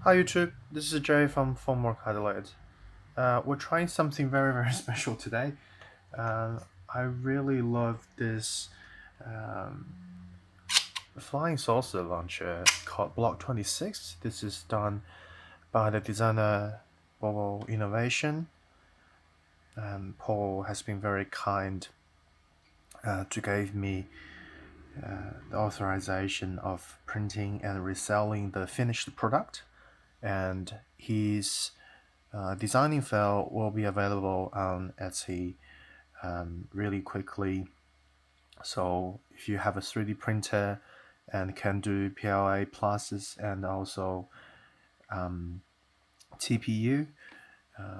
Hi YouTube, this is Jay from Formwork Adelaide. We're trying something very special today. I really love this um, flying saucer launcher called Block 26. This is done by the designer Bobo Innovation. Paul has been very kind to give me the authorization of printing and reselling the finished product, and his designing file will be available on Etsy really quickly. So if you have a 3D printer and can do PLA pluses and also TPU,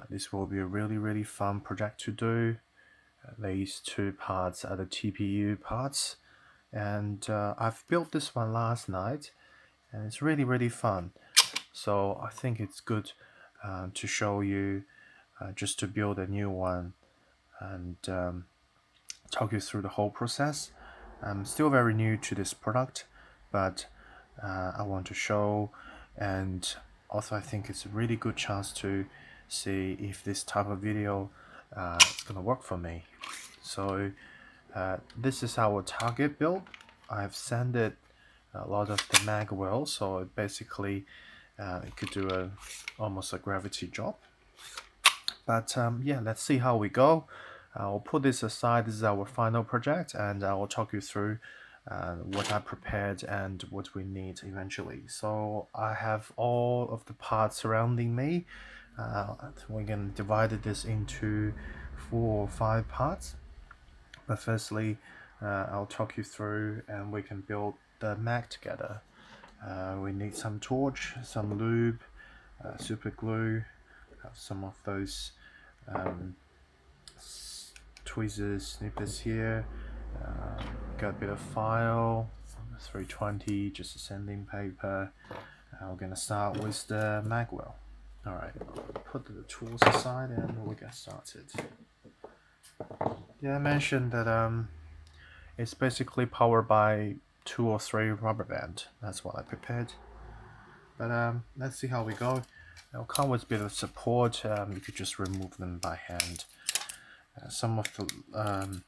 this will be a really fun project to do. These two parts are the TPU parts, and I've built this one last night, and it's really fun. So I think it's good to show you just to build a new one and talk you through the whole process. I'm still very new to this product, but I want to show, and also I think it's a really good chance to see if this type of video is gonna work for me. So this is our target build. I've sanded a lot of the mag well, so it basically it could do almost a gravity job. But yeah, let's see how we go. I'll put this aside. This is our final project, and I will talk you through what I prepared and what we need eventually. So I have all of the parts surrounding me. We're going to divide this into 4 or 5 parts. But firstly, I'll talk you through, and we can build the mag together. We need some torch, some lube, super glue, some of those um, tweezers, snippets here. Got a bit of file, 320, just a sanding paper. We're gonna start with the magwell. Alright, put the tools aside and we'll get started. Yeah, I mentioned that it's basically powered by 2 or 3 rubber band. That's what I prepared. But let's see how we go. It'll come with a bit of support. You could just remove them by hand. Some of the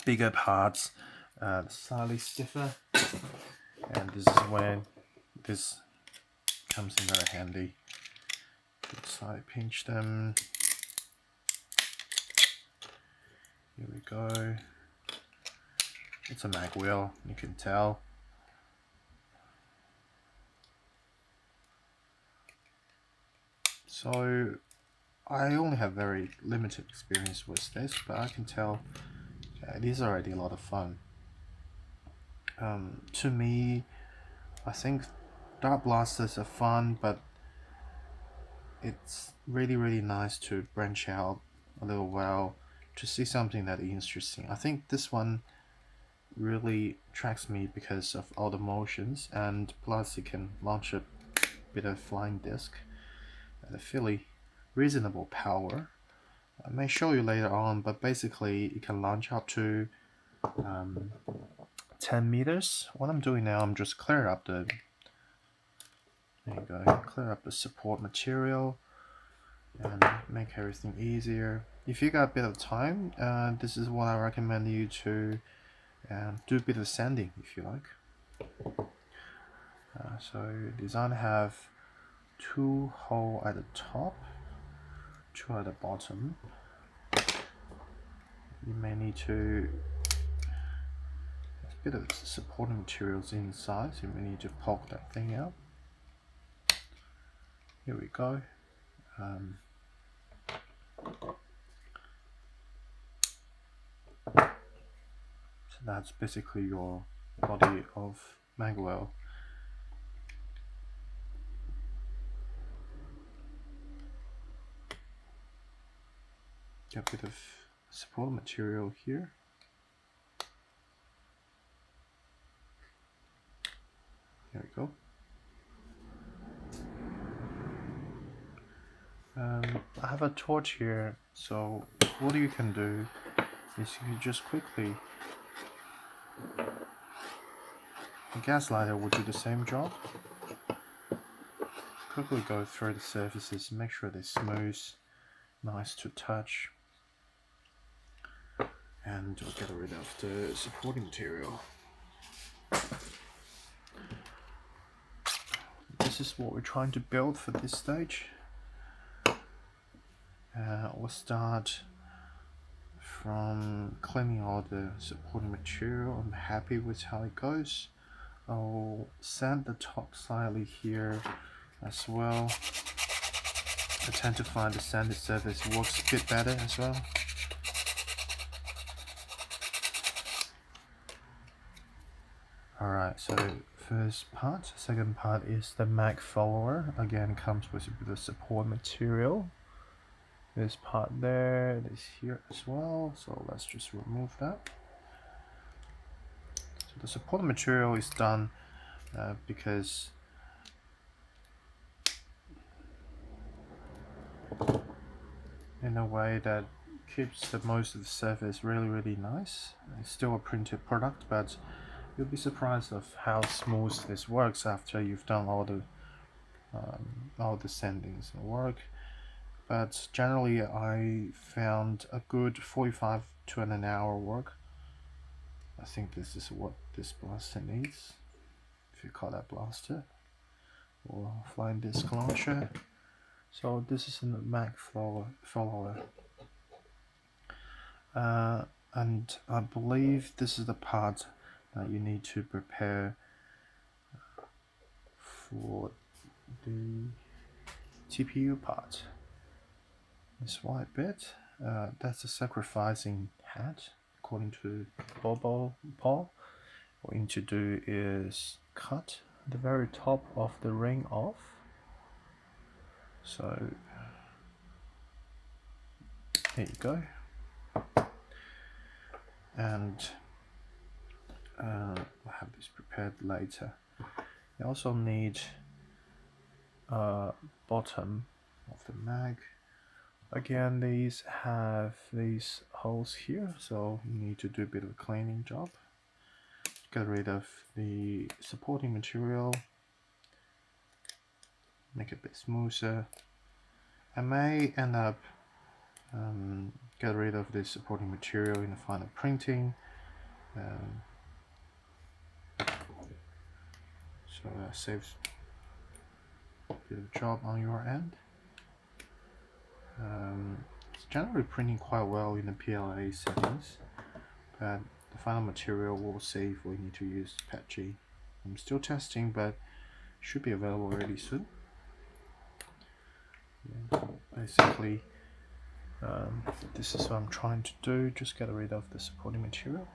bigger parts slightly stiffer, and this is when this comes in very handy. Side pinch them. Here we go. It's a mag wheel, you can tell. So I only have very limited experience with this, but I can tell it is already a lot of fun. To me, I think dart blasters are fun, but it's really nice to branch out a little while to see something that is interesting. I think this one really attracts me because of all the motions, and plus it can launch a bit of flying disc at a fairly reasonable power. I may show you later on, but basically it can launch up to 10 meters. What I'm doing now, I'm just clear up the clear up the support material and make everything easier. If you got a bit of time, this is what I recommend you to do a bit of sanding if you like. So design have 2 holes at the top, 2 at the bottom. You may need to a bit of supporting materials inside, so you may need to poke that thing out. Here we go. So that's basically your body of magwell. Get a bit of support material here. There we go. I have a torch here, so what you can do is you can just quickly, a gas lighter will do the same job. quickly go through the surfaces, make sure they're smooth, nice to touch, and we'll get rid of the supporting material. This is what we're trying to build for this stage. We'll start from cleaning all the supporting material. I'm happy with how it goes. I'll sand the top slightly here as well. I tend to find the sanded surface works a bit better as well. Alright, so first part. Second part is the mag follower. Again, comes with the support material. This part there, this here as well. So let's just remove that. So the support material is done because in a way that keeps the most of the surface really nice. It's still a printed product, but you'll be surprised of how smooth this works after you've done all the sandings and work. But generally I found a good 45 to an hour work. I think this is what this blaster needs, if you call that blaster, or flying disc launcher. So this is a mag follower. And I believe this is the part that you need to prepare for the TPU part. This white bit, that's a sacrificing hat, according to Bobo Paul. What we need to do is cut the very top of the ring off. So there you go. And we'll have this prepared later. You also need a bottom of the mag. Again, these have these holes here, so you need to do a bit of a cleaning job. Get rid of the supporting material, make it a bit smoother. I may end up get rid of the supporting material in the final printing. So that saves a bit of job on your end. It's generally printing quite well in the PLA settings, but the final material will say if we need to use patchy. I'm still testing, but should be available really soon. Yeah, basically, this is what I'm trying to do, just get rid of the supporting material.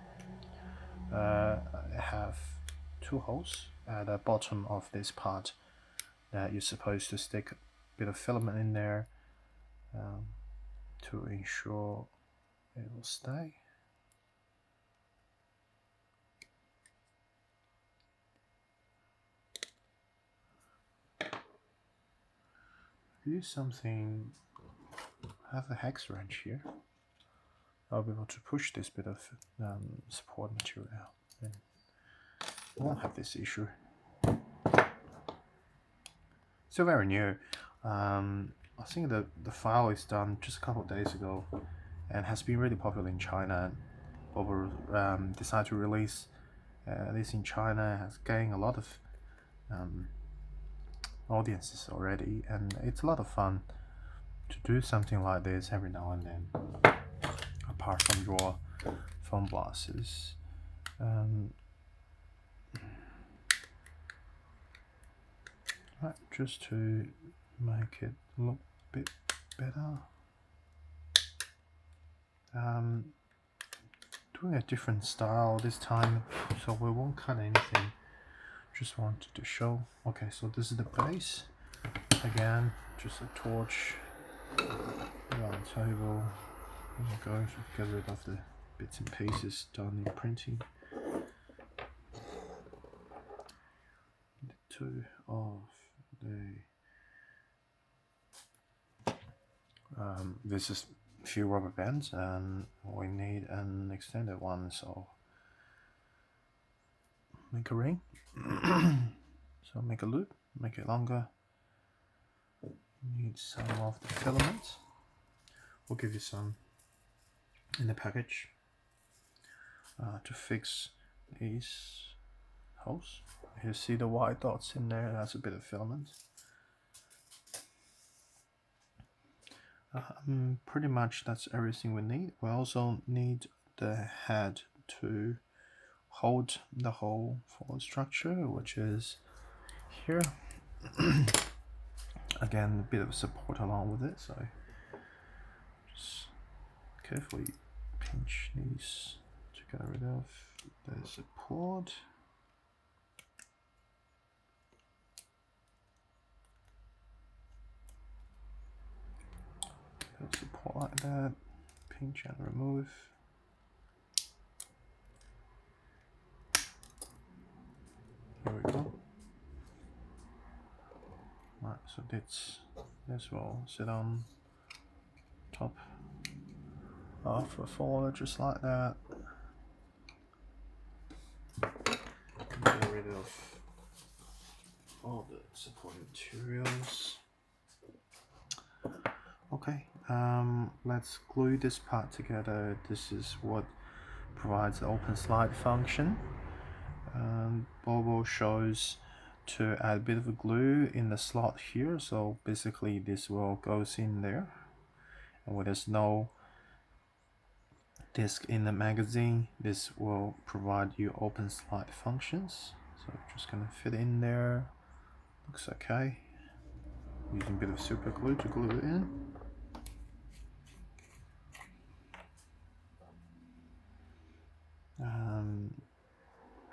I have two holes at the bottom of this part that you're supposed to stick a bit of filament in there to ensure it will stay. Use something, have a hex wrench here. I'll be able to push this bit of support material out, and I won't have this issue. Still very new. I think the file is done just a couple of days ago and has been really popular in China. Bobo decided to release this in China, has gained a lot of audiences already, and it's a lot of fun to do something like this every now and then, apart from your foam blasters. Right, just to make it look a bit better, doing a different style this time, so we won't cut anything. Just wanted to show. Okay, so this is the base. Again, just a torch, round table. There you go. Get rid of the bits and pieces done in printing. The two of the this is a few rubber bands, and we need an extended one, so make a ring. So make a loop, make it longer, Need some of the filament. We'll give you some in the package to fix these holes. You see the white dots in there, that's a bit of filament. Pretty much that's everything we need. We also need the head to hold the whole full structure, which is here. Again, a bit of support along with it, so just carefully pinch these to get rid of the support. Support like that, pinch and remove. Here we go. Right, so this will sit on top of the folder just like that. Get rid of all the supporting materials. Okay, let's glue this part together. This is what provides the open slide function. Bobo shows to add a bit of a glue in the slot here, so basically this will goes in there, and when there's no disk in the magazine, this will provide you open slide functions. So just gonna fit in there. Looks okay. Using a bit of super glue to glue it in.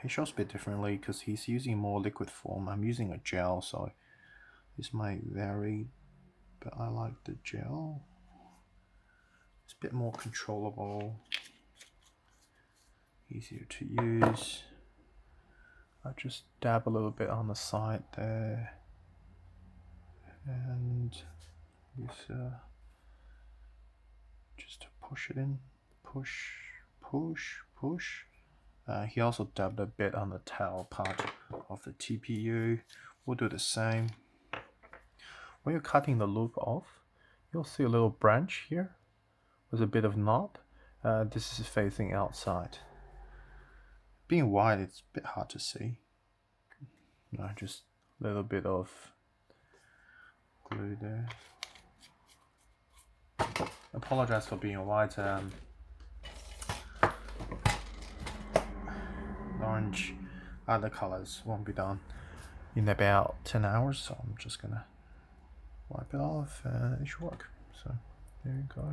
He shows a bit differently because he's using more liquid form. I'm using a gel, so this might vary, but I like the gel. It's a bit more controllable, easier to use. I just dab a little bit on the side there, and use just to push it in, push, push, push. He also dabbed a bit on the tail part of the TPU. We'll do the same. When you're cutting the loop off, you'll see a little branch here with a bit of knob. This is facing outside. Being wide, it's a bit hard to see. Just a little bit of glue there. Apologize for being wide. Orange, other colors won't be done in about 10 hours, so I'm just gonna wipe it off and it should work. So there you go.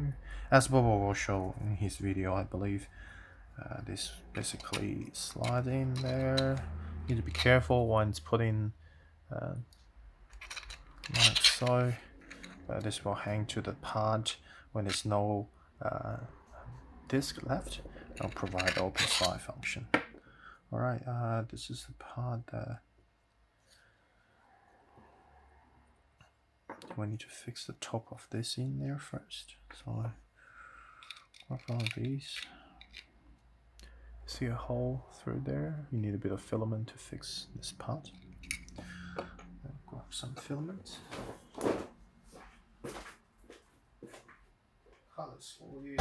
As Bobo will show in his video, I believe, this basically slides in there. You need to be careful when it's put in like so. This will hang to the part when there's no disk left. It'll provide the open slide function. Alright, this is the part that we need to fix the top of this in there first. So grab one of these. See a hole through there? You need a bit of filament to fix this part. Grab some filament. Colors we'll use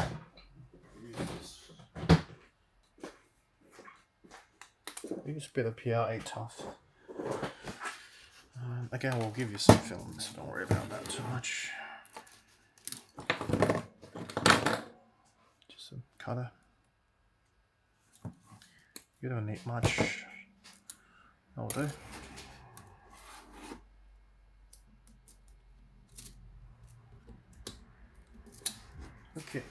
this. Use a bit of PRA tough. Again, we'll give you some filament, so don't worry about that too much. Just a cutter. You don't need much. That'll do. Okay.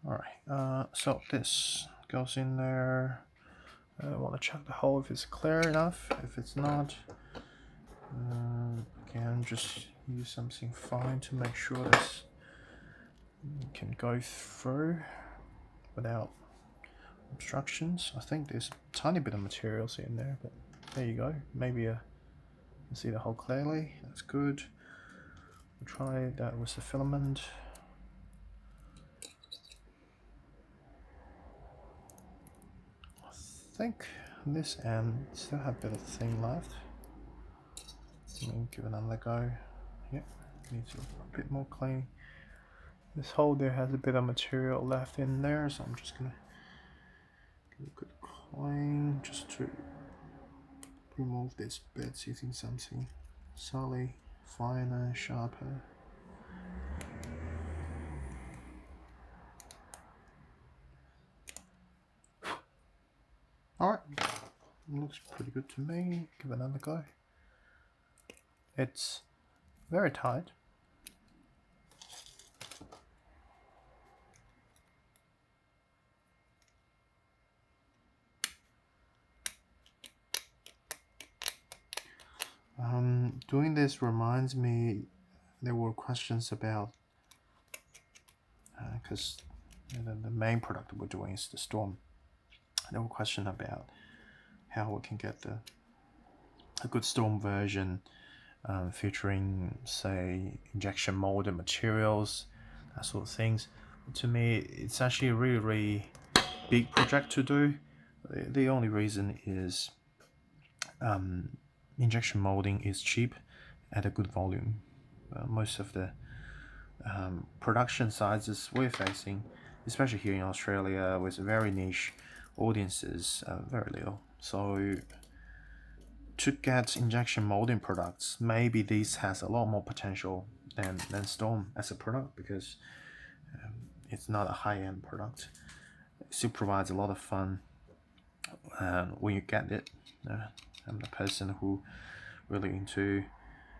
Alright, so this goes in there. I want to check the hole if it's clear enough. If it's not, again, just use something fine to make sure this can go through without obstructions. I think there's a tiny bit of materials in there, but there you go. Maybe you can see the hole clearly. That's good. We'll try that with the filament. I think this end still have a bit of thing left. Let me give it another go. Yep, needs a bit more clean. This hole there has a bit of material left in there, so I'm just gonna give it a good clean just to remove this bits using something solid, finer, sharper. Alright, looks pretty good to me. Give it another go. It's very tight. Doing this reminds me, there were questions about, because the main product we're doing is the Storm. There were questions about how we can get a good Storm version featuring, say, injection molded materials, that sort of things. To me, it's actually a really big project to do. The only reason is injection molding is cheap at a good volume. Most of the production sizes we're facing, especially here in Australia with very niche audiences, very little. So to get injection molding products, maybe this has a lot more potential than Storm as a product, because it's not a high-end product. It still provides a lot of fun when you get it. I'm the person who really into,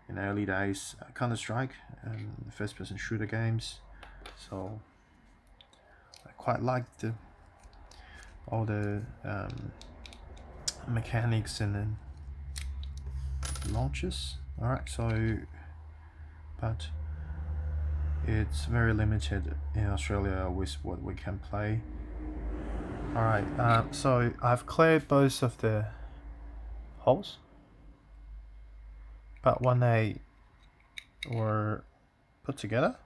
in the early days, Counter-Strike and first-person shooter games, so I quite like all the mechanics and then launches. Alright, so but it's very limited in Australia with what we can play. Alright, so I've cleared both of the holes, but when they were put together,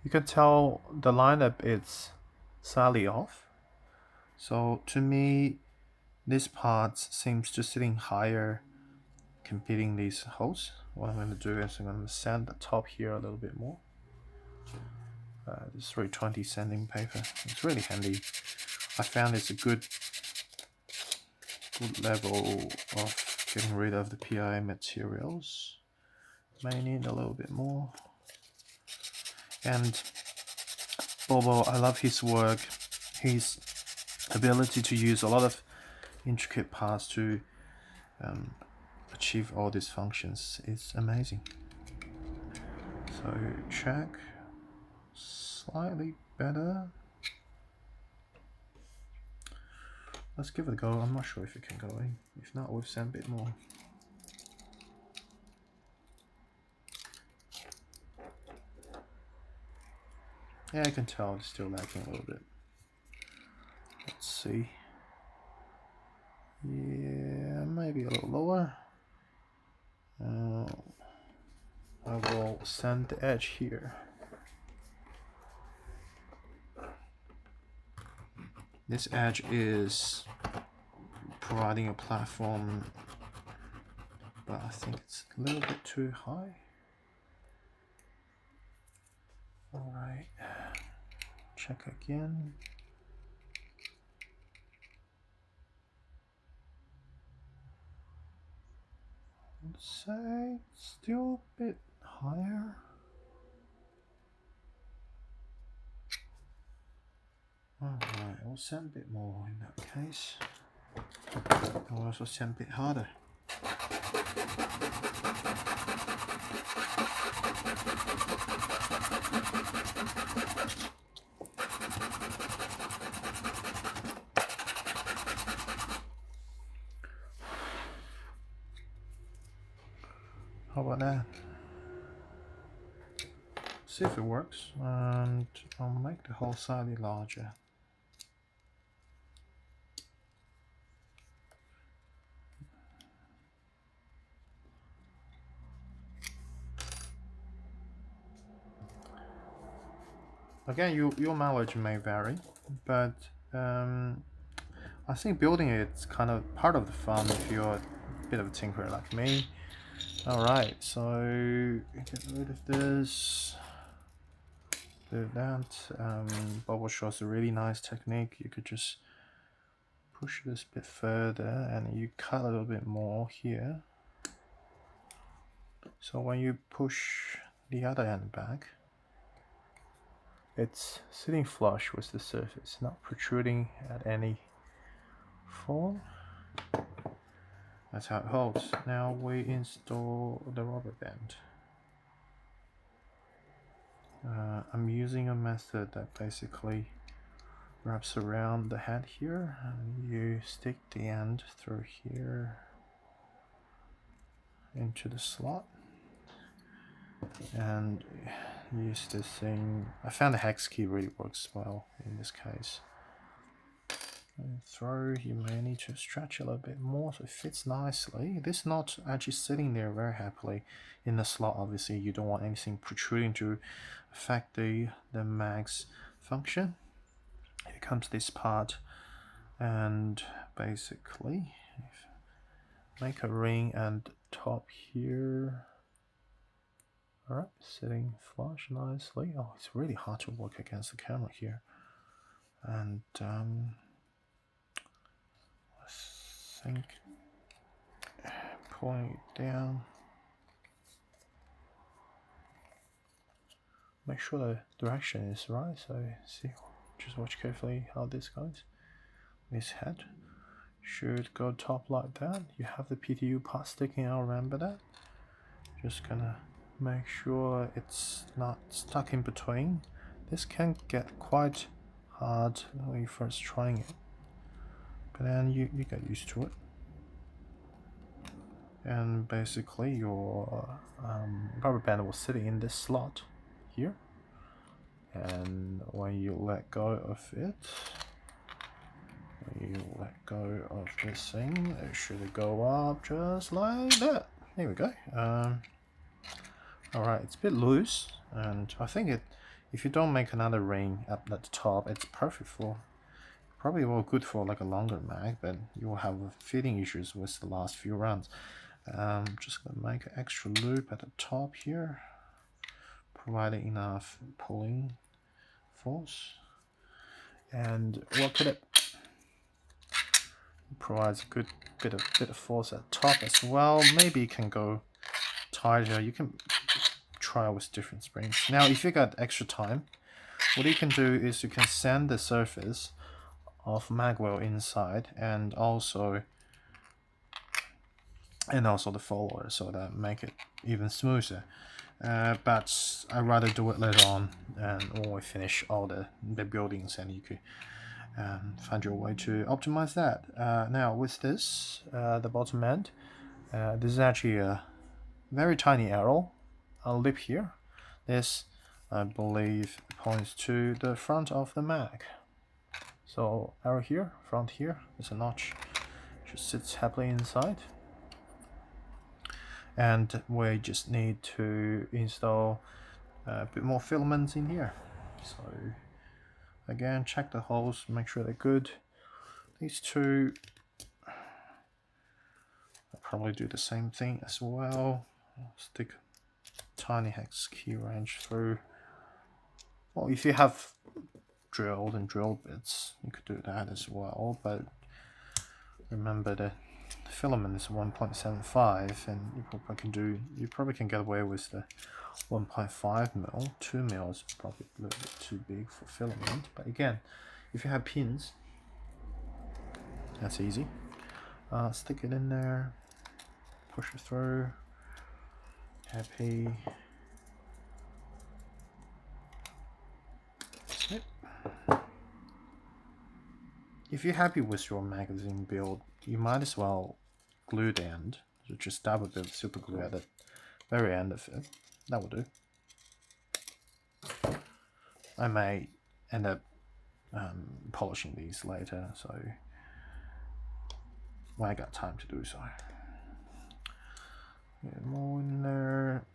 you can tell the lineup is slightly off. So to me, this part seems to sitting higher competing these holes. What I'm going to do is I'm going to sand the top here a little bit more. This 320 sanding paper, it's really handy. I found it's a good level of getting rid of the PI materials. May need a little bit more. And Bobo, I love his work. His ability to use a lot of intricate parts to achieve all these functions is amazing. So check, slightly better. Let's give it a go. I'm not sure if it can go in. If not, we'll sand a bit more. Yeah, I can tell it's still lacking a little bit. Let's see. Yeah, maybe a little lower. I will sand the edge here. This edge is providing a platform, but I think it's a little bit too high. Alright, check again. Let's say still a bit higher. Alright, I'll sand a bit more in that case. I'll also sand a bit harder. How about that? See if it works, and I'll make the hole slightly larger. Again, your mileage may vary, but I think building it's kind of part of the fun if you're a bit of a tinkerer like me. Alright, so get rid of this. Do that. Bobo shows a really nice technique. You could just push this a bit further and you cut a little bit more here. So when you push the other end back, it's sitting flush with the surface, not protruding at any form. That's how it holds. Now we install the rubber band. I'm using a method that basically wraps around the head here, and you stick the end through here into the slot and use this thing. I found the hex key really works well in this case. And through, you may need to stretch a little bit more so it fits nicely. This is not actually sitting there very happily in the slot. Obviously you don't want anything protruding to affect the mag's function. Here comes this part, and basically make a ring and top here. Alright, sitting flush nicely. Oh, it's really hard to work against the camera here. And I think pulling it down. Make sure the direction is right, so see, just watch carefully how this goes. This head should go top like that. You have the PTU part sticking out, remember that? Just gonna make sure it's not stuck in between. This can get quite hard when you're first trying it, but then you get used to it. And basically your rubber band will sit in this slot here, and when you let go of it, this thing, it should go up just like that. There we go. Alright, it's a bit loose, and I think if you don't make another ring up at the top, it's perfect for, probably well good for like a longer mag, but you will have fitting issues with the last few rounds. Just gonna make an extra loop at the top here, providing enough pulling force, and work it. Provides a good bit of force at the top as well. Maybe you can go tighter. You can try with different springs. Now, if you got extra time, what you can do is you can sand the surface of magwell inside, and also the follower, so that make it even smoother. But I'd rather do it later on, and when we finish all the buildings, and you could find your way to optimize that. Now with this, the bottom end, this is actually a very tiny arrow, a lip here. This, I believe, points to the front of the mag. So arrow here, front here, there's a notch, just sits happily inside. And we just need to install a bit more filaments in here. So again, check the holes, make sure they're good. These two, I'll probably do the same thing as well. Stick tiny hex key wrench through. Well, if you have drilled and drill bits, you could do that as well, but remember the filament is 1.75, and you probably can get away with the 1.5 mil. 2 mil is probably a little bit too big for filament, but again, if you have pins, that's easy. Stick it in there, push it through. Happy. Yep. If you're happy with your magazine build, you might as well glue the end. So just dab a bit of super glue at the very end of it. That will do. I may end up polishing these later, so when I got time to do so. Get more in there.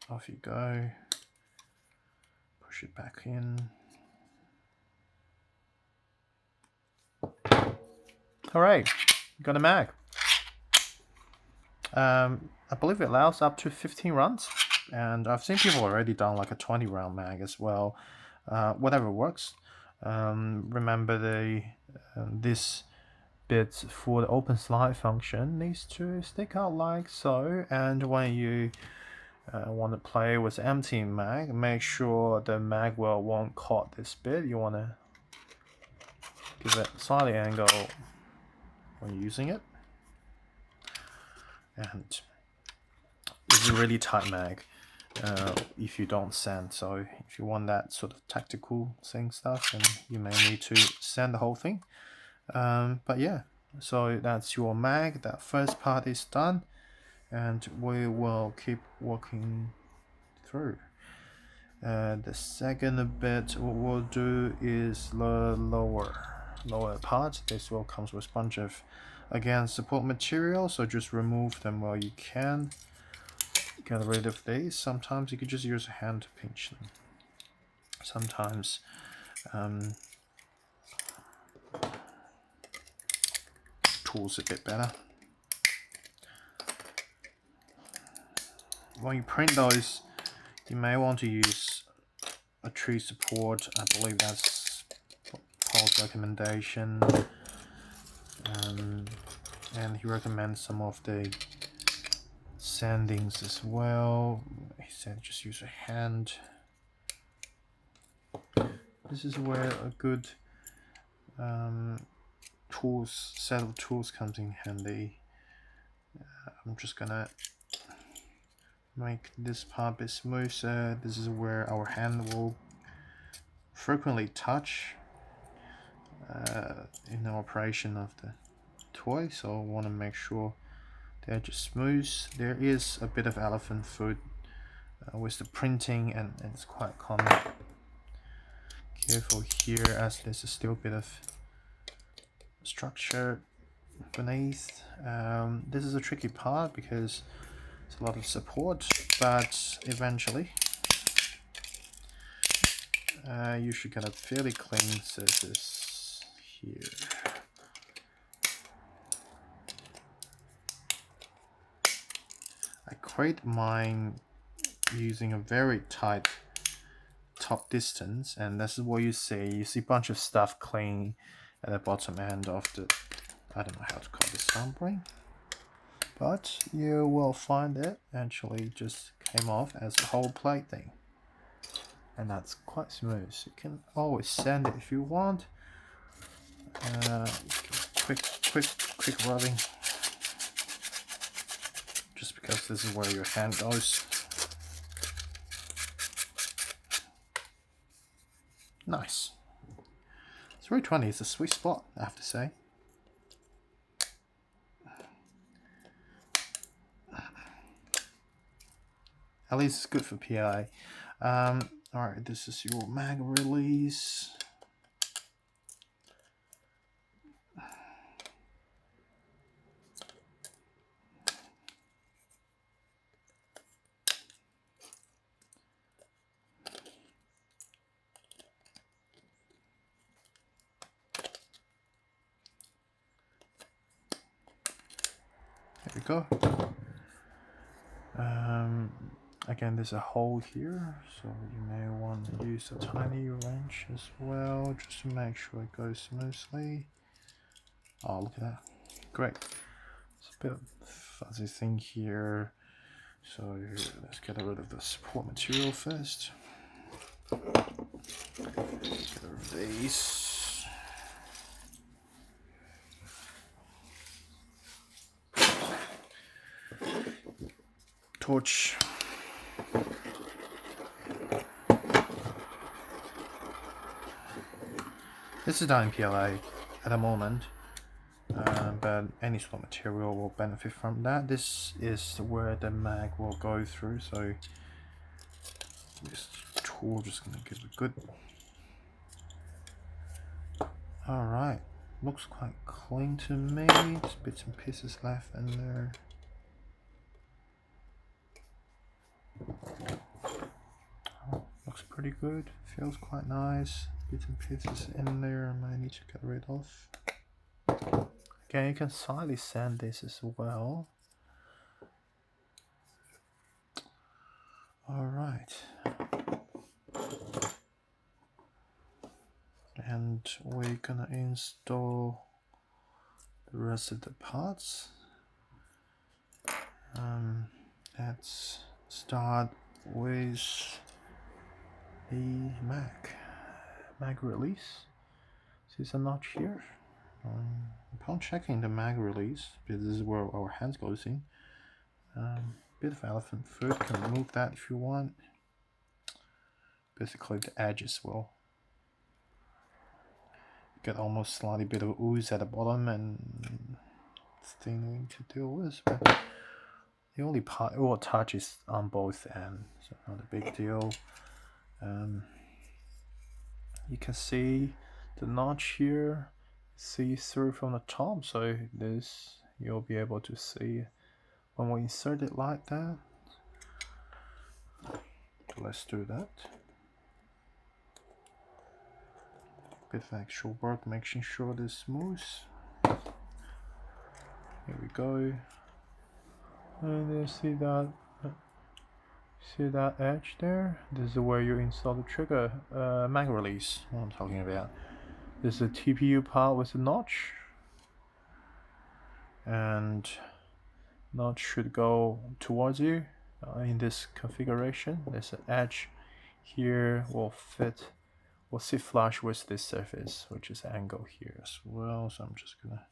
Off you go. Push it back in. Alright, got a mag. I believe it allows up to 15 runs, and I've seen people already done like a 20 round mag as well. Whatever works. Remember this bit for the open slide function needs to stick out like so, and when you want to play with empty mag, make sure the mag well won't cut this bit. You want to give it a slightly angle when you're using it, and it's a really tight mag if you don't sand. So if you want that sort of tactical thing stuff, then you may need to sand the whole thing. But yeah, so that's your mag. That first part is done, and we will keep working through. The second bit what we'll do is the lower part. This will comes with a bunch of, again, support material, so just remove them while you can. Get rid of these. Sometimes you could just use a hand to pinch them. Sometimes tools a bit better. When you print those, you may want to use a tree support. I believe that's Paul's recommendation, and he recommends some of the sandings as well. He said just use a hand. This is where a good set of tools comes in handy. I'm just gonna make this part a bit smoother. This is where our hand will frequently touch in the operation of the toy, so I want to make sure the edge is smooth. There is a bit of elephant foot with the printing, and it's quite common. Careful here, as there's still a bit of structure beneath. This is a tricky part because it's a lot of support, but eventually you should get a fairly clean surface here. I create mine using a very tight top distance, and this is what you see. You see a bunch of stuff clinging at the bottom end of the, I don't know how to call this soundboard, but you will find it actually just came off as a whole plate thing, and that's quite smooth. You can always sand it if you want. Quick rubbing, just because this is where your hand goes. Nice. 320 is a sweet spot, I have to say. At least it's good for PI. Alright, this is your mag release. There we go. Again, there's a hole here, so you may want to use a tiny wrench as well, just to make sure it goes smoothly. Oh, look at that. Great. It's a bit of fuzzy thing here. So let's get rid of the support material first. Get rid of these. Torch. This is done in PLA at the moment, but any sort of material will benefit from that. This is where the mag will go through, so this tool just gonna give a good. Alright, looks quite clean to me. Just bits and pieces left in there. Oh, looks pretty good, feels quite nice. Bits and pieces in there I might need to get rid of. Again, you can slightly sand this as well. Alright. And we're gonna install the rest of the parts. Let's start with the mag release. There's a notch here. Upon checking the mag release, because this is where our hands goes in. Bit of elephant foot, can remove that if you want. Basically the edge as well. Get almost slightly bit of ooze at the bottom and thing to deal with. But the only part or touch is on both ends, so not a big deal. You can see the notch here, see through from the top, so this you'll be able to see when we insert it like that. Let's do that. Bit of actual work, making sure this smooth. Here we go. And you see that edge there? This is where you install the trigger mag release. What I'm talking about. This is a TPU part with a notch, and notch should go towards you in this configuration. There's an edge here will sit flush with this surface, which is angle here as well. So I'm just gonna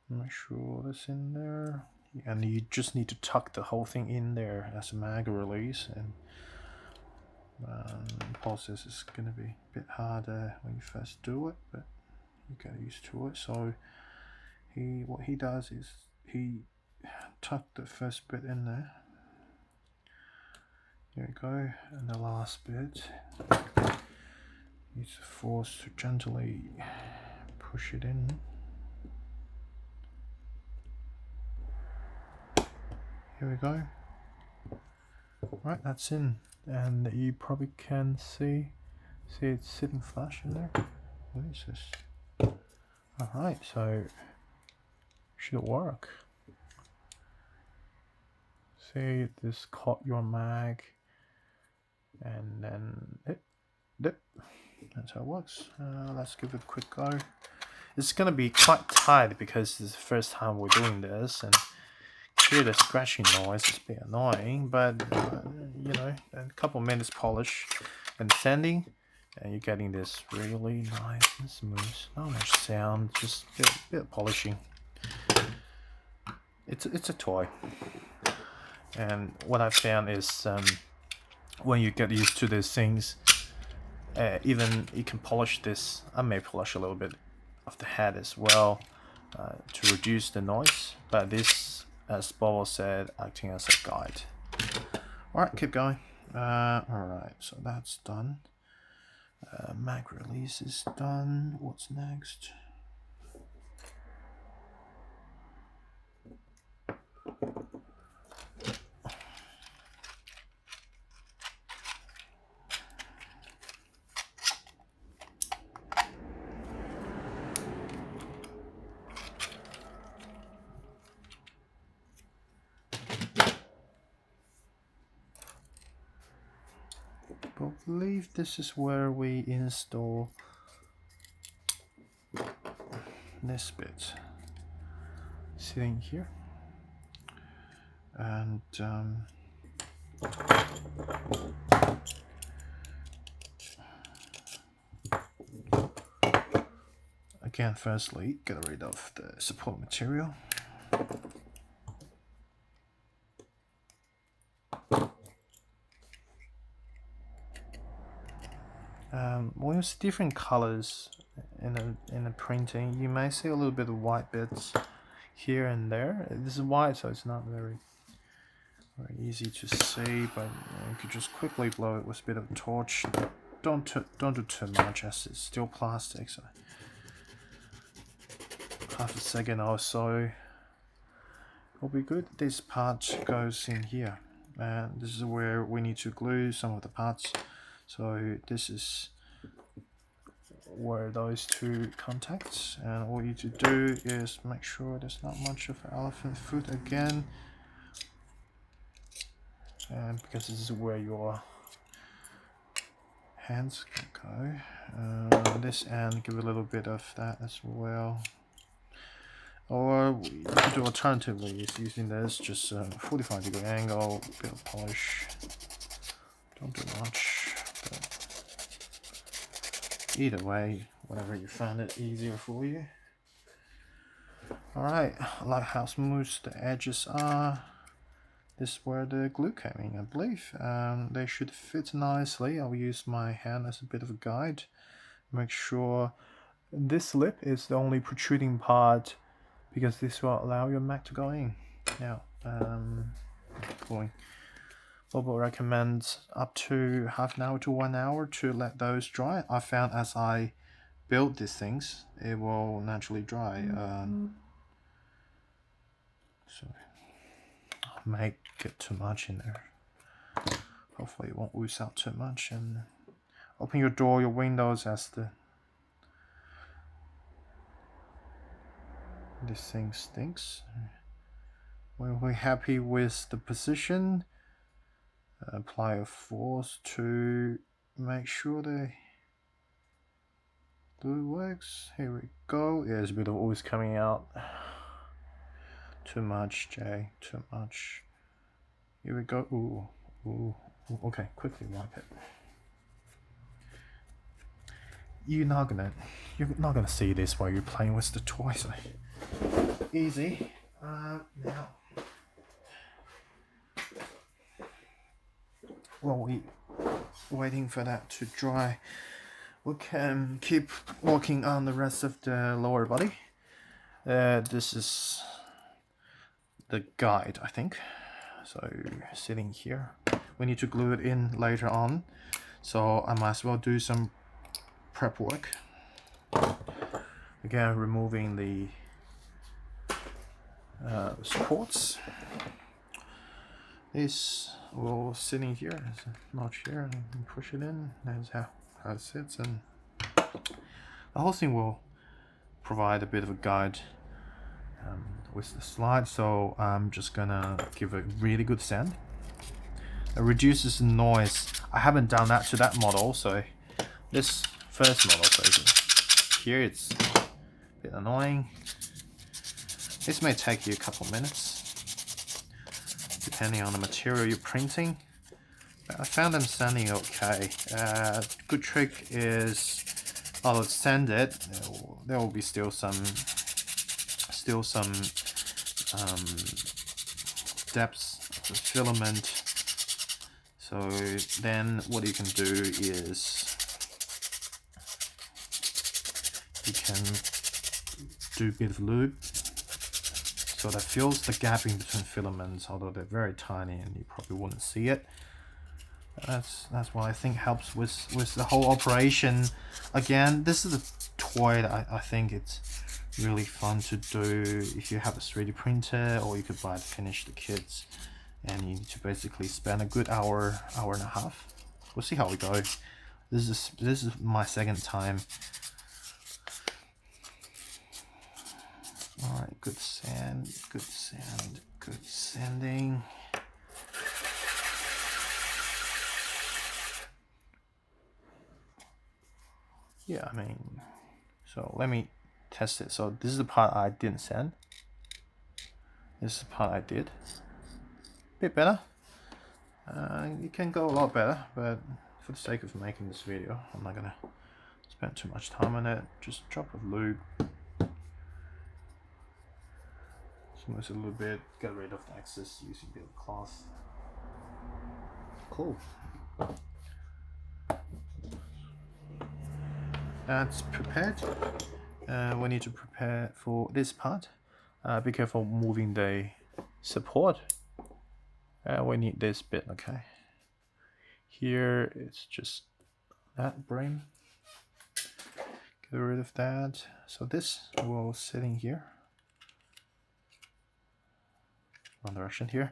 make sure that's in there, and you just need to tuck the whole thing in there as a mag release. And the process is gonna be a bit harder when you first do it, but you get used to it. So what he does is he tucked the first bit in there. There we go, and the last bit needs to force to gently push it in. Here we go. Right, that's in, and you probably can see it's sitting flush in there. What is this? Alright, so should work. See, this caught your mag, and then that's how it works. Let's give it a quick go. It's gonna be quite tight because it's the first time we're doing this, and hear the scratching noise is a bit annoying, but you know, a couple minutes polish and sanding, and you're getting this really nice and smooth. Not much sound, just a bit of polishing. It's a toy, and what I've found is when you get used to these things, even you can polish this. I may polish a little bit of the head as well to reduce the noise, but this, as Bobo said, acting as a guide. Alright, keep going. Alright, so that's done. Mag release is done. What's next? I believe this is where we install this bit sitting here, and again, firstly, get rid of the support material. When you see different colors in a printing, you may see a little bit of white bits here and there. This is white, so it's not very easy to see, but you could just quickly blow it with a bit of a torch. Don't do too much, as it's still plastic. So half a second or so will be good. This part goes in here, and this is where we need to glue some of the parts. So this is where those two contacts, and all you need to do is make sure there's not much of elephant foot again, and because this is where your hands can go. This end, give a little bit of that as well. Or you could do alternatively is using this, just 45-degree angle, bit of polish. Don't do much, but either way, whatever you find it easier for you. Alright, I like how smooth the edges are. This is where the glue came in, I believe. They should fit nicely. I'll use my hand as a bit of a guide. Make sure this lip is the only protruding part, because this will allow your Mac to go in. Now, going. Bobo recommends up to half an hour to 1 hour to let those dry. I found as I build these things, it will naturally dry. So, I'll make it too much in there. Hopefully it won't ooze out too much. And open your door, your windows as this thing stinks. When we're happy with the position, apply a force to make sure the glue works. Here we go. Yeah, there's a bit of ooze coming out. Too much, Jay. Too much. Here we go. Ooh. Okay, quickly wipe it. You're not gonna see this while you're playing with the toy. So easy. Now, while we waiting for that to dry, we can keep working on the rest of the lower body. This is the guide, I think. So sitting here, we need to glue it in later on, so I might as well do some prep work. Again, removing the supports. This will sitting here, there's a notch here, and push it in. That's how it sits, and the whole thing will provide a bit of a guide with the slide. So I'm just gonna give a really good sand. It reduces the noise. I haven't done that to that model, so this first model, so here it's a bit annoying. This may take you a couple minutes, depending on the material you're printing. But I found them sanding okay. Good trick is, I'll sand it. There will be still some depths of the filament. So then what you can do is you can do a bit of lube so that fills the gap in between filaments, although they're very tiny and you probably wouldn't see it. That's what I think helps with the whole operation. Again, this is a toy that I think it's really fun to do if you have a 3D printer, or you could buy the finished kits, and you need to basically spend a good hour and a half. We'll see how we go. This is my second time. All right, good sand, good sanding. Yeah, I mean, so let me test it. So this is the part I didn't sand. This is the part I did. Bit better. It can go a lot better, but for the sake of making this video, I'm not gonna spend too much time on it. Just drop of lube. Smooth a little bit, get rid of the excess using a bit of cloth. Cool. That's prepared. We need to prepare for this part. Be careful moving the support. We need this bit, okay? Here it's just that brim. Get rid of that. So this will sit in here. Wrong direction here.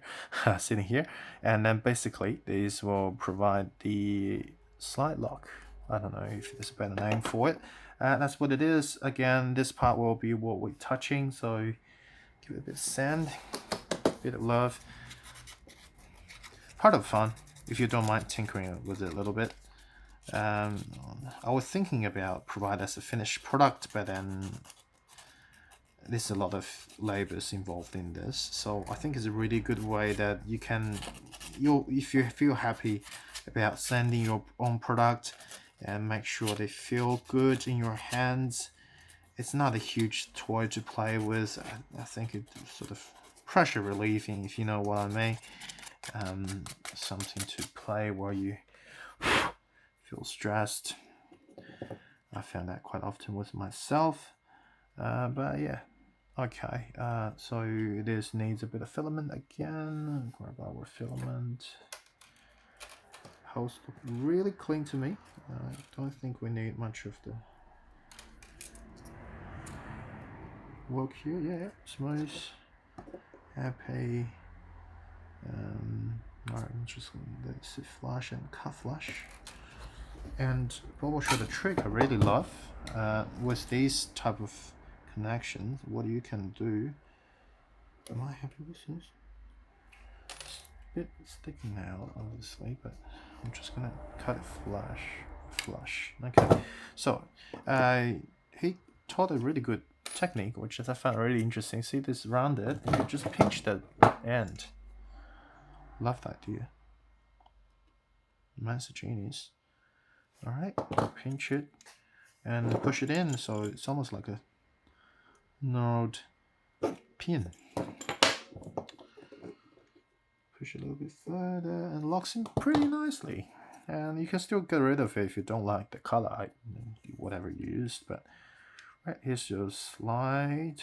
Sitting here. And then basically these will provide the slide lock. I don't know if there's a better name for it. That's what it is. Again, this part will be what we're touching, so give it a bit of sand, a bit of love. Part of fun, if you don't mind tinkering with it a little bit. I was thinking about provide as a finished product, but then there's a lot of labors involved in this. So I think it's a really good way that you can, if you feel happy about sending your own product and make sure they feel good in your hands. It's not a huge toy to play with. I think it's sort of pressure relieving, if you know what I mean. Something to play while you feel stressed. I found that quite often with myself. But yeah, okay. So this needs a bit of filament again. Grab our filament. Holes look really clean to me. I don't think we need much of the work here. Yeah, smooth, happy. Alright, I'm just going to sit flush and cut flush. And Bobo showed a trick I really love with these type of connections. What you can do. Am I happy with this? It's a bit sticky now, obviously, but I'm just gonna cut it flush. Okay, so he taught a really good technique, which I found really interesting. See this rounded, you just pinch the end. Love that idea. Master genius. All right, pinch it and push it in, so it's almost like a knurled pin. Push it a little bit further and locks in pretty nicely. And you can still get rid of it if you don't like the color, whatever you used. But right, here's your slide,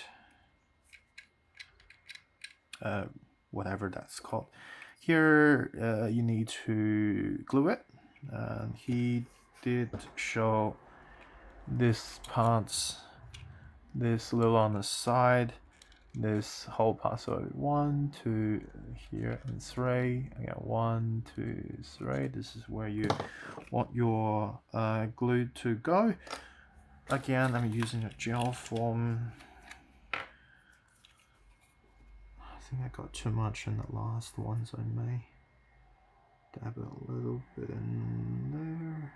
whatever that's called. Here you need to glue it. And he did show this parts, this little on the side, this whole part. So 1, 2 here and 3. I got 1, 2, 3. This is where you want your glue to go. Again, I'm using a gel form. I think I got too much in the last one, so I may dab a little bit in there.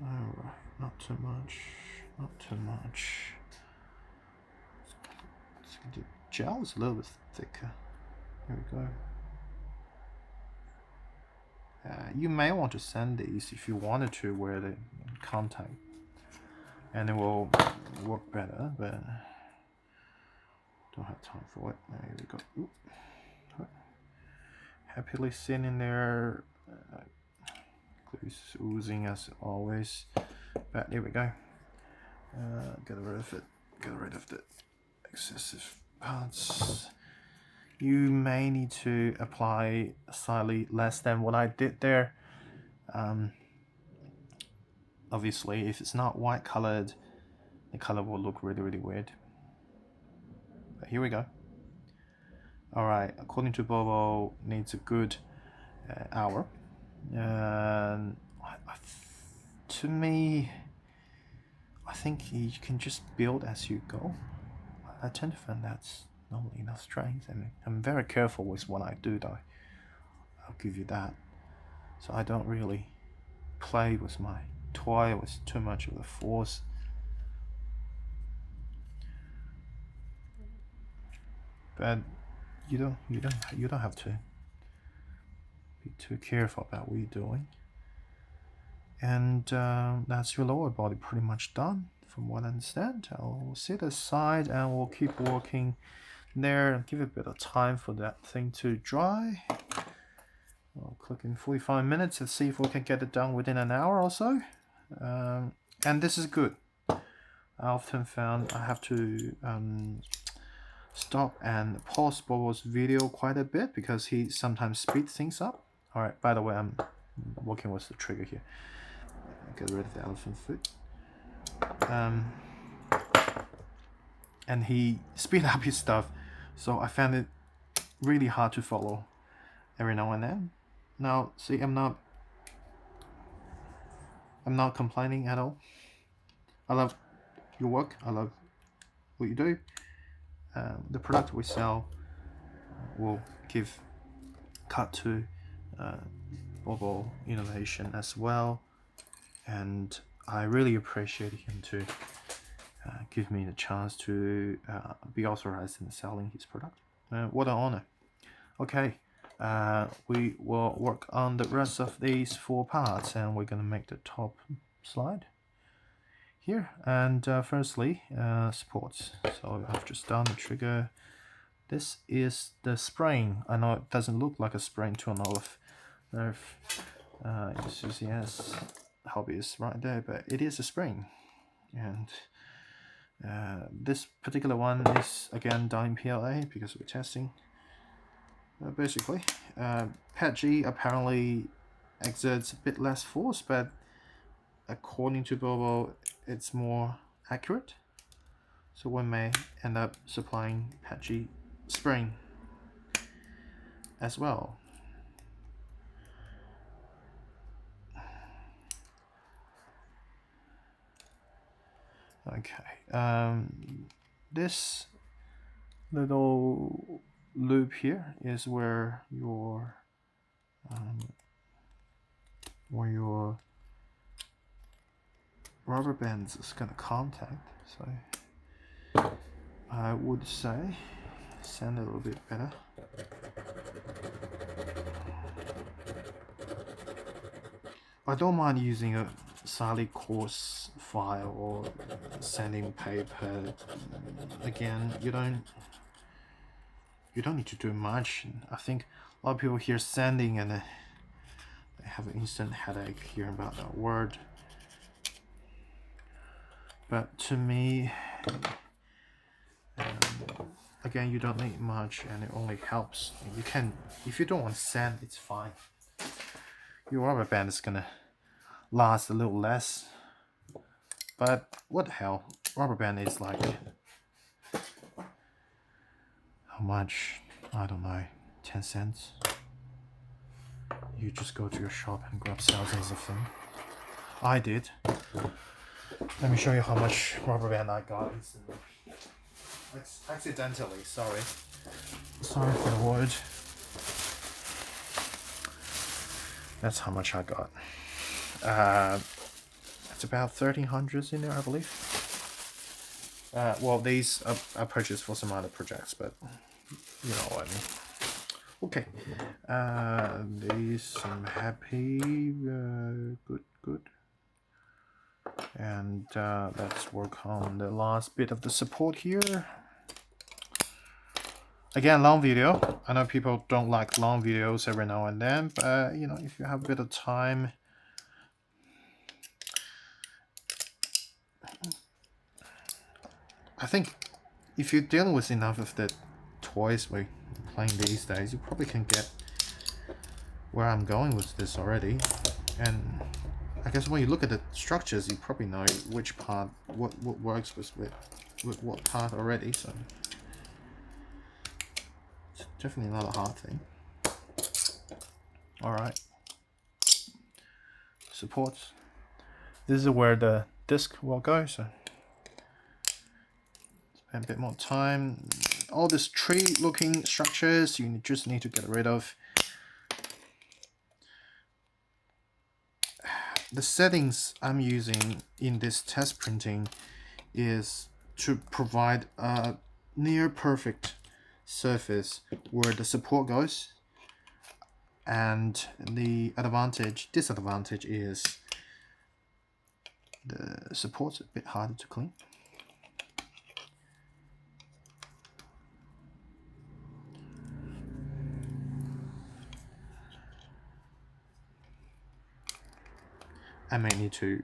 Alright, not too much, not too much. The gel is a little bit thicker. Here we go. You may want to sand these if you wanted to where they contact, and it will work better, but don't have time for it. There we go. Oop. Happily sitting in there. Glue's oozing as always. But there we go. Get rid of it. Get rid of the excessive parts. You may need to apply slightly less than what I did there. Obviously, if it's not white colored, the color will look really weird. But here we go. Alright, according to Bobo, needs a good hour. And to me, I think you can just build as you go. I tend to find that's normally enough strength, and I'm very careful with what I do though. I'll give you that. So I don't really play with my toy with too much of the force. But you don't have to be too careful about what you're doing. And that's your lower body pretty much done, from what I understand. I'll sit aside and we'll keep working there and give it a bit of time for that thing to dry. I'll click in 45 minutes and see if we can get it done within an hour or so. And this is good. I often found I have to stop and pause Bobo's video quite a bit because he sometimes speeds things up. Alright, by the way, I'm working with the trigger here. Get rid of the elephant foot. And he speed up his stuff, so I found it really hard to follow every now and then. Now, see, I'm not I'm not complaining at all. I love your work. I love what you do. The product we sell will give cut to Bobo Innovation as well, and I really appreciate him to give me the chance to be authorized in selling his product. What an honor. Okay, we will work on the rest of these 4 parts, and we're gonna make the top slide here. And firstly, supports. So I've just done the trigger. This is the spring. I know it doesn't look like a spring to an olive nerve enthusiast hobbyist right there, but it is a spring. And this particular one is again done in PLA because we're testing. Basically, Pet G apparently exerts a bit less force, but according to Bobo, it's more accurate. So we may end up supplying Pet G spring as well. Okay, this little loop here is where your rubber bands is gonna contact. So I would say sand it a little bit better. I don't mind using a slightly coarse file or sanding paper. Again, you don't need to do much. I think a lot of people hear sanding and they have an instant headache hearing about that word. But to me, again, you don't need much, and it only helps. You can, if you don't want sand, it's fine. Your rubber band is gonna last a little less, but what the hell? Rubber band is like how much? I don't know, 10 cents. You just go to your shop and grab thousands of them. I did. Let me show you how much rubber band I got recently. Accidentally, sorry. Sorry for the word. That's how much I got. It's about 1,300 in there, I believe. Well, these I purchased for some other projects, but you know what I mean. Okay. These I'm happy. Good. And let's work on the last bit of the support here. Again, long video. I know people don't like long videos every now and then, but you know, if you have a bit of time, I think if you're dealing with enough of the toys we're playing these days, you probably can get where I'm going with this already. And I guess when you look at the structures, you probably know which part, what works with what part already. So it's definitely not a hard thing. All right. Supports. This is where the disc will go. So spend a bit more time. All these tree-looking structures you just need to get rid of. The settings I'm using in this test printing is to provide a near perfect surface where the support goes, and the disadvantage is the support's a bit harder to clean. I may need to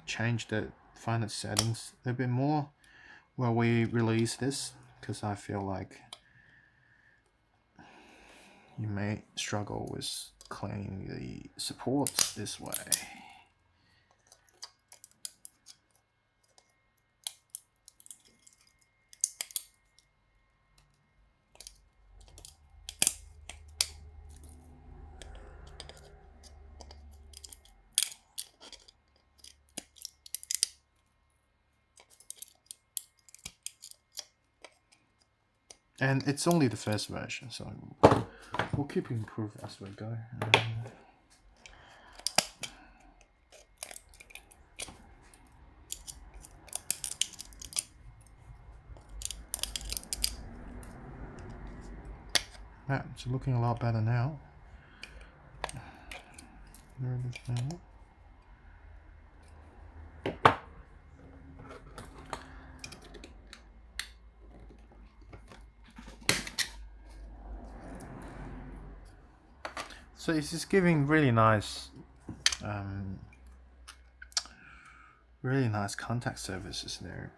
change the finance settings a bit more when we release this, because I feel like you may struggle with cleaning the supports this way. And it's only the first version, so we'll keep improving as we go. Yeah, it's looking a lot better now. There it is now. So it's just giving really nice contact surfaces there,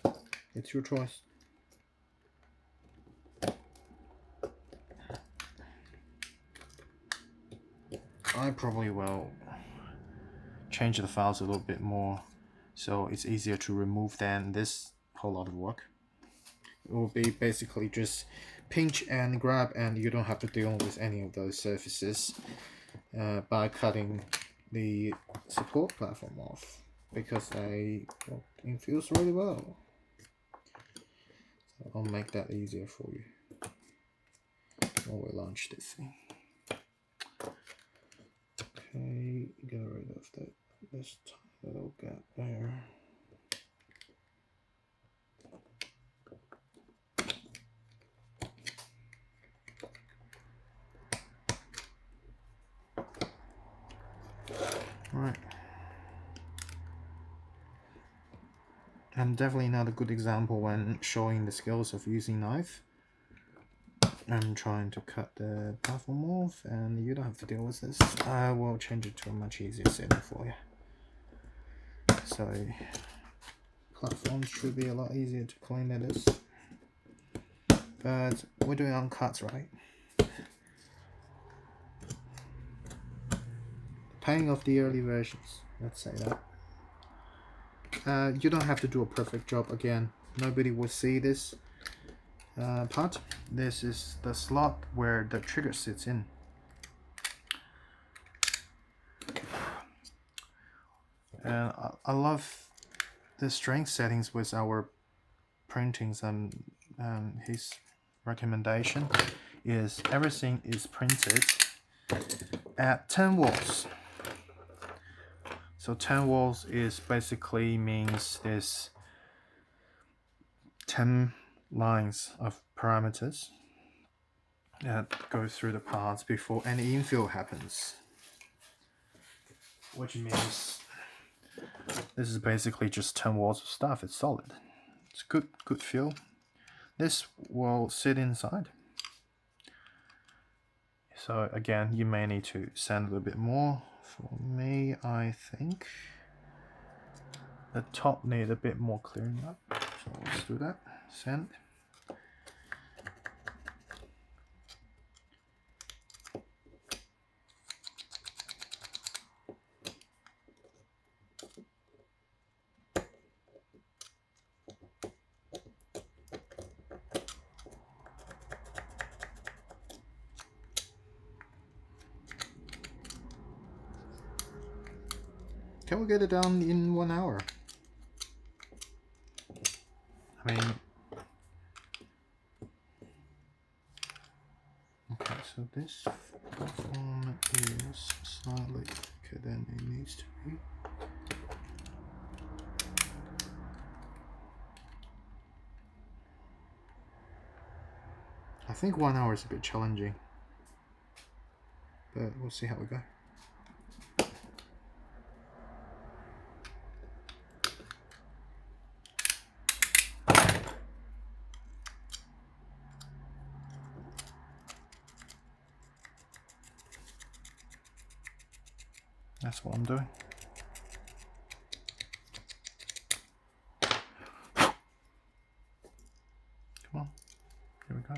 but it's your choice. I probably will change the files a little bit more so it's easier to remove than this whole lot of work. It will be basically just pinch and grab, and you don't have to deal with any of those surfaces by cutting the support platform off, because they infuse really well. So I'll make that easier for you when we launch this thing. Okay, get rid of that this little gap there. Right. And definitely not a good example when showing the skills of using knife. I'm trying to cut the platform off, and you don't have to deal with this. I will change it to a much easier setting for you. So platforms should be a lot easier to clean than this. But we're doing uncuts, right? Pain of the early versions, let's say that. You don't have to do a perfect job again. Nobody will see this part. This is the slot where the trigger sits in. And I love the strength settings with our printings, and his recommendation is everything is printed at 10 volts. So 10 volts is basically means there's 10 lines of parameters that go through the parts before any infill happens, which means this is basically just 10 volts of stuff. It's solid. It's good feel. This will sit inside. So again, you may need to sand a little bit more. For me, I think the top need a bit more clearing up. So let's do that. Sand. Can we get it done in 1 hour? I mean, okay, so this platform is slightly thicker than it needs to be. I think 1 hour is a bit challenging, but we'll see how we go. That's what I'm doing. Come on, here we go.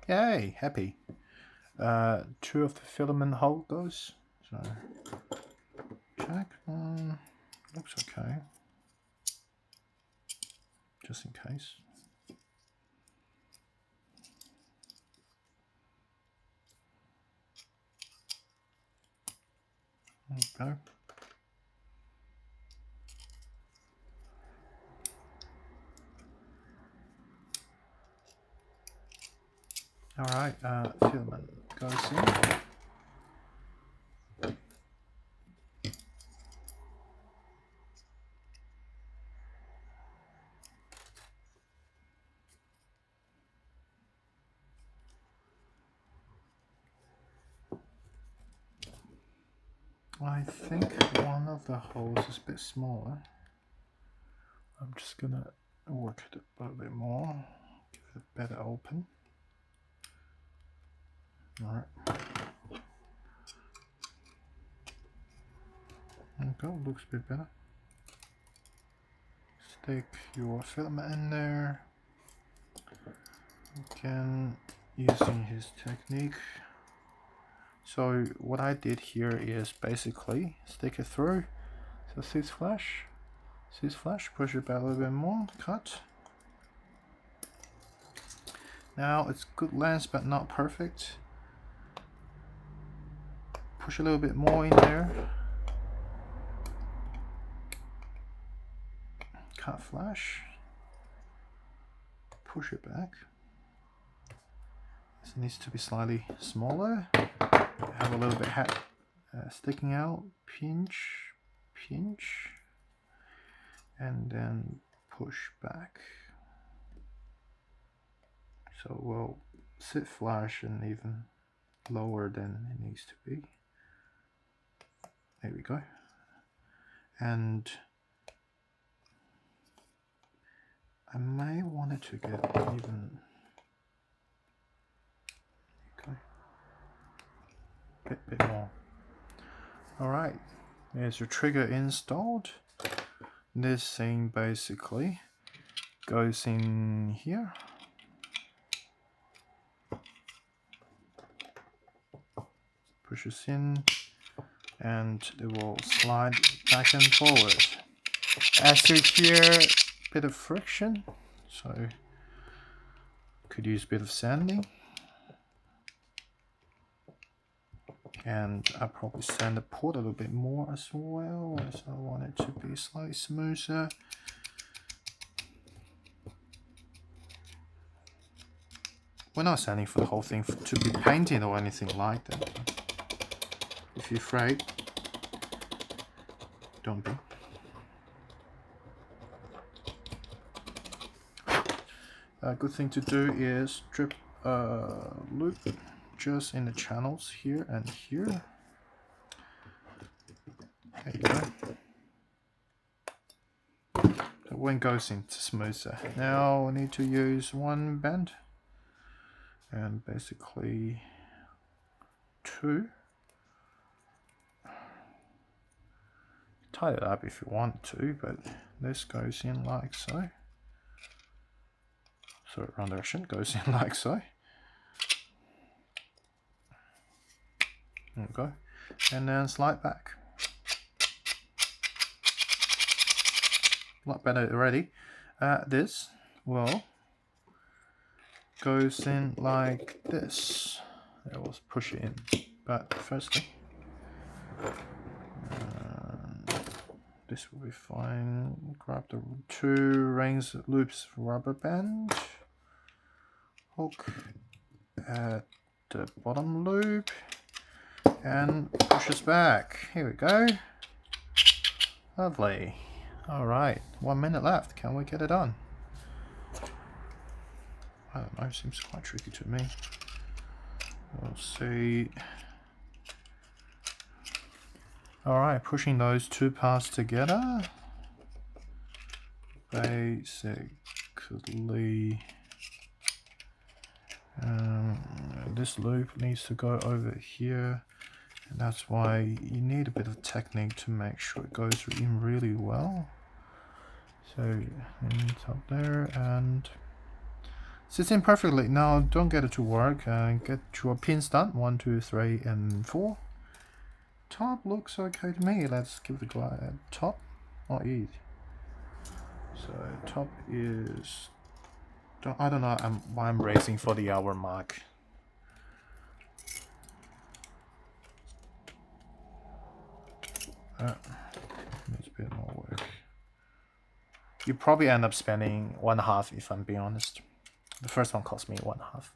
Yay, happy. 2 of the filament hole goes. So check. Looks okay. Just in case. There we go. Alright, filament goes in. I think one of the holes is a bit smaller. I'm just gonna work it a little bit more, give it a better open. Alright. There we go, looks a bit better. Stick your filament in there. Again, using his technique. So what I did here is basically stick it through. So seeds flash, push it back a little bit more, cut. Now it's good length but not perfect. Push a little bit more in there. Cut flash. Push it back. This needs to be slightly smaller. Have a little bit hat sticking out. Pinch, pinch, and then push back. So we'll sit flush and even lower than it needs to be. There we go. And I may want it to get even. Okay. Bit more. Alright, there's your trigger installed. This thing basically goes in here. Pushes in and it will slide back and forward. As you hear, bit of friction, so could use a bit of sanding. And I'll probably sand the port a little bit more as well, as I want it to be slightly smoother. We're not sanding for the whole thing to be painted or anything like that. If you're afraid, don't be. A good thing to do is strip loop just in the channels here and here. There you go. So when it goes in, it's smoother. Now we need to use one bend and basically two. Tie it up if you want to, but this goes in like so. So wrong direction, goes in like so. There we go. And then slide back. A lot better already. This will goes in like this. It will push it in. But firstly, this will be fine. Grab the two rings loops rubber band. Hook at the bottom loop and pushes back. Here we go. Lovely. Alright, 1 minute left. Can we get it on? I don't know, seems quite tricky to me. We'll see. Alright, pushing those two parts together. Basically, this loop needs to go over here. And that's why you need a bit of technique to make sure it goes in really well. So it's up there and sits in perfectly. Now don't get it to work and get your pins done. 1, 2, 3, and 4. Top looks okay to me. Let's give the top. Not easy. So top is. I don't know why I'm racing for the hour mark. Needs a bit more work. You probably end up spending 1/2 if I'm being honest. The first one cost me 1/2.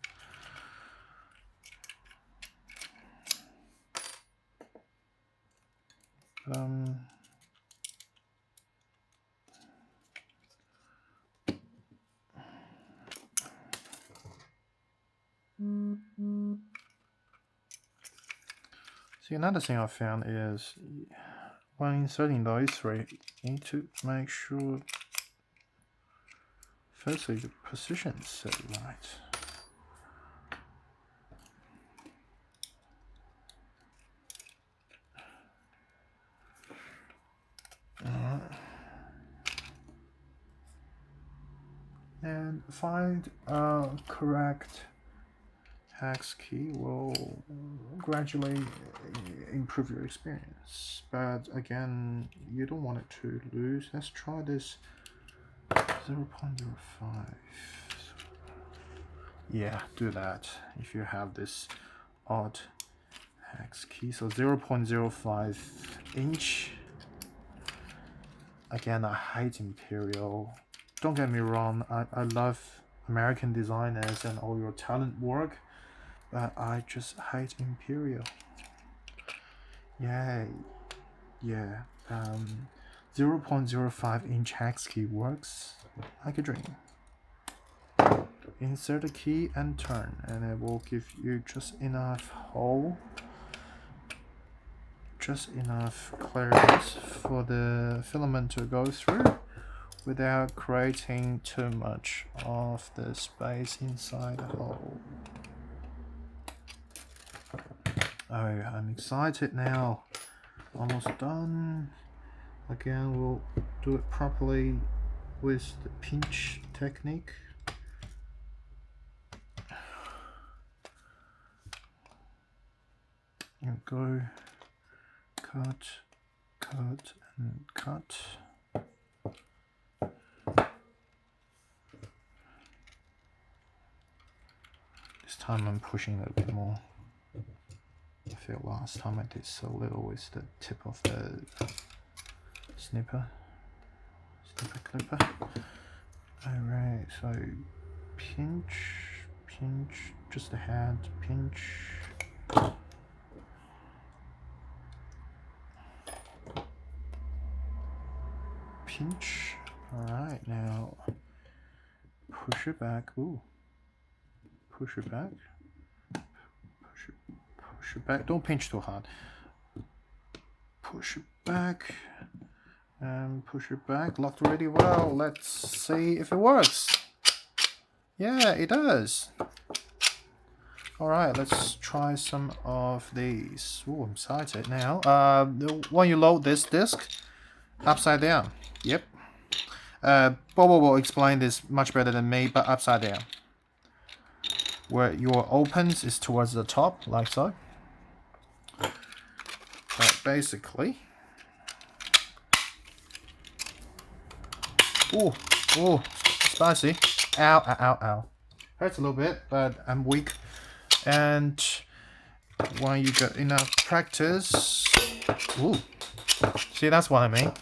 See, another thing I found is when inserting those three, you need to make sure firstly the position is set right. Alright. And find a correct hex key will gradually improve your experience. But again, you don't want it to lose. Let's try this 0.05. Yeah, do that if you have this odd hex key. So 0.05 inch. Again, I hate Imperial. Don't get me wrong, I love American designers and all your talent work, but I just hate Imperial. Yeah, 0.05 inch hex key works like a dream. Insert a key and turn, and it will give you just enough hole, just enough clearance for the filament to go through without creating too much of the space inside the hole. Oh, I'm excited now. Almost done. Again, we'll do it properly with the pinch technique. And go cut, cut, and cut. This time I'm pushing a little bit more. I feel last time I did so little with the tip of the snipper clipper. Alright, so pinch, just a hand, pinch. Pinch. Alright, now push it back. Ooh. Push it back. Push it back. Don't pinch too hard. Push it back. And push it back. Locked really well. Let's see if it works. Yeah, it does. Alright, let's try some of these. Ooh, I'm excited now. When you load this disc, upside down. Yep. Bobo will explain this much better than me, but upside down. Where your opens is towards the top, like so. But basically... Ooh, spicy. Ow, ow, ow, ow. Hurts a little bit, but I'm weak. And when you get enough practice... Ooh. See, that's what I mean.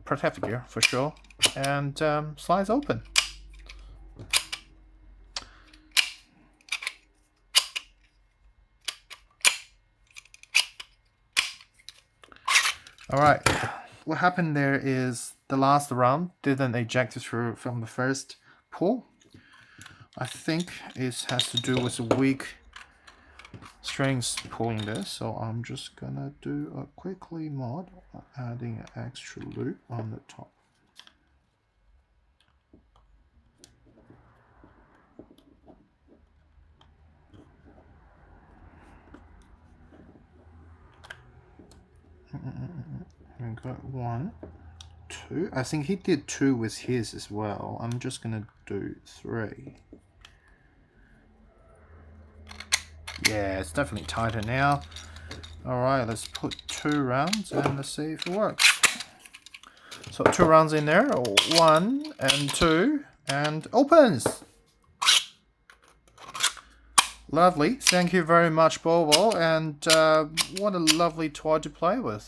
Protective gear, for sure. And slides open. Alright, what happened there is the last round didn't eject through from the first pull. I think it has to do with the weak strings pulling this, so I'm just gonna do a quickly mod, adding an extra loop on the top. We got 1, 2. I think he did 2 with his as well. I'm just gonna do 3. Yeah, it's definitely tighter now. Alright, let's put 2 rounds and let's see if it works. So 2 rounds in there, 1 and 2, and opens! Lovely, thank you very much, Bobo, and what a lovely toy to play with.